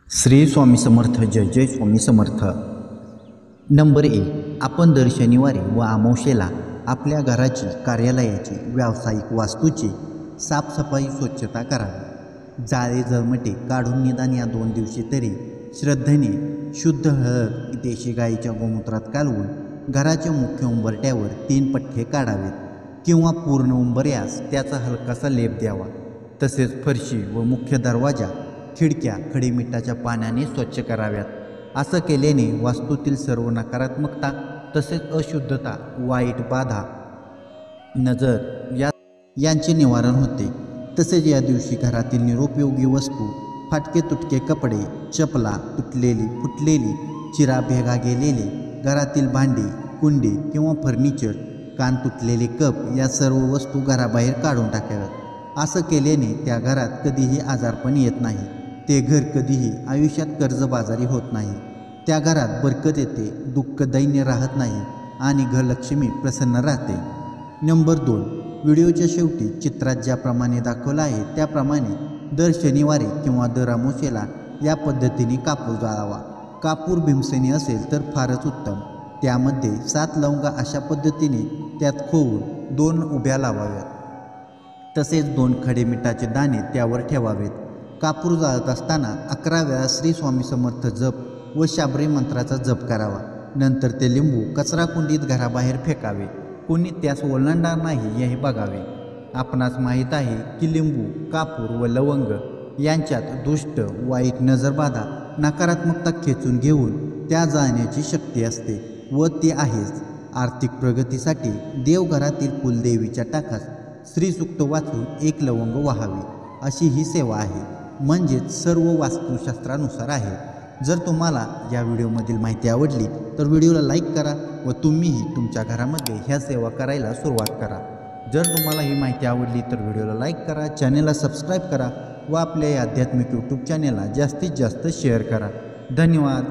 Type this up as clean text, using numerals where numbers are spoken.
श्री स्वामी समर्थ. जय जय Swami Samarth. Number 1. आपण दर शनिवारी व अमावस्येला आपल्या घराची, कार्यालयाची, व्यावसायिक वास्तूची साफसफाई, स्वच्छता करावी. जाळे जळमटे काढून निदान या 2 दिवशी तरी श्रद्धेने शुद्ध हळद देशी गाईच्या गोमूत्रात कालवून घराच्या मुख्य उंबरट्यावर 3 पठ्ठे काढावेत किंवा पूर्ण उंबऱ्यास त्याचा हलकासा लेप द्यावा. तसेच फरशी व मुख्य दरवाजा, खिडक्या खडीमिठाच्या पाण्याने स्वच्छ कराव्यात. असं केल्याने वास्तूतील सर्व नकारात्मकता तसेच अशुद्धता, वाईट बाधा, नजर यांचे निवारण होते. तसेच या दिवशी घरातील निरुपयोगी वस्तू, फाटके तुटके कपडे, चपला, तुटलेली फुटलेली, चिरा भेगा गेलेले, घरातील भांडी, कुंडी किंवा फर्निचर, कान तुटलेले कप या सर्व वस्तू घराबाहेर काढून टाकाव्यात. असं केल्याने त्या घरात कधीही आजारपण येत नाही. ते घर कधीही आयुष्यात कर्जबाजारी होत नाही. त्या घरात बरकत येते, दुःख दैन्य राहत नाही आणि घरलक्ष्मी प्रसन्न राहते. नंबर 2. व्हिडिओच्या शेवटी चित्रात ज्याप्रमाणे दाखवलं आहे त्याप्रमाणे दर शनिवारी किंवा दर अमावस्येला या पद्धतीने कापूर जाळावा. कापूर भीमसेनी असेल तर फारच उत्तम. त्यामध्ये 7 लवंगा अशा पद्धतीने त्यात खोवून 2 उभ्या लावाव्यात. तसेच 2 खडे मिठाचे दाणे त्यावर ठेवावेत. कापूर जाळत असताना 11 वेळा श्री स्वामी समर्थ जप व शाबरी मंत्राचा जप करावा. नंतर ते लिंबू कचराकुंडीत घराबाहेर फेकावे. कोणी त्यास ओलांडणार नाही हे बघावे. आपणास माहीत आहे की लिंबू, कापूर व लवंग यांच्यात दुष्ट, वाईट नजरबाधा, नकारात्मकता खेचून घेऊन त्या जाळण्याची शक्ती असते व ती आहेच. आर्थिक प्रगतीसाठी देवघरातील कुलदेवीच्या टाकास श्रीसूक्त वाचून 1 लवंग वाहावे, अशी ही सेवा आहे. म्हणजेच सर्व वास्तुशास्त्रानुसार आहे. जर तुम्हाला या व्हिडिओमधील माहिती आवडली तर व्हिडिओला लाईक करा व तुम्हीही तुमच्या घरामध्ये ह्या सेवा करायला सुरुवात करा. जर तुम्हाला ही माहिती आवडली तर व्हिडिओला लाईक करा, चॅनेलला सबस्क्राईब करा व आपल्या या आध्यात्मिक यूट्यूब चॅनेलला जास्तीत जास्त शेअर करा. धन्यवाद.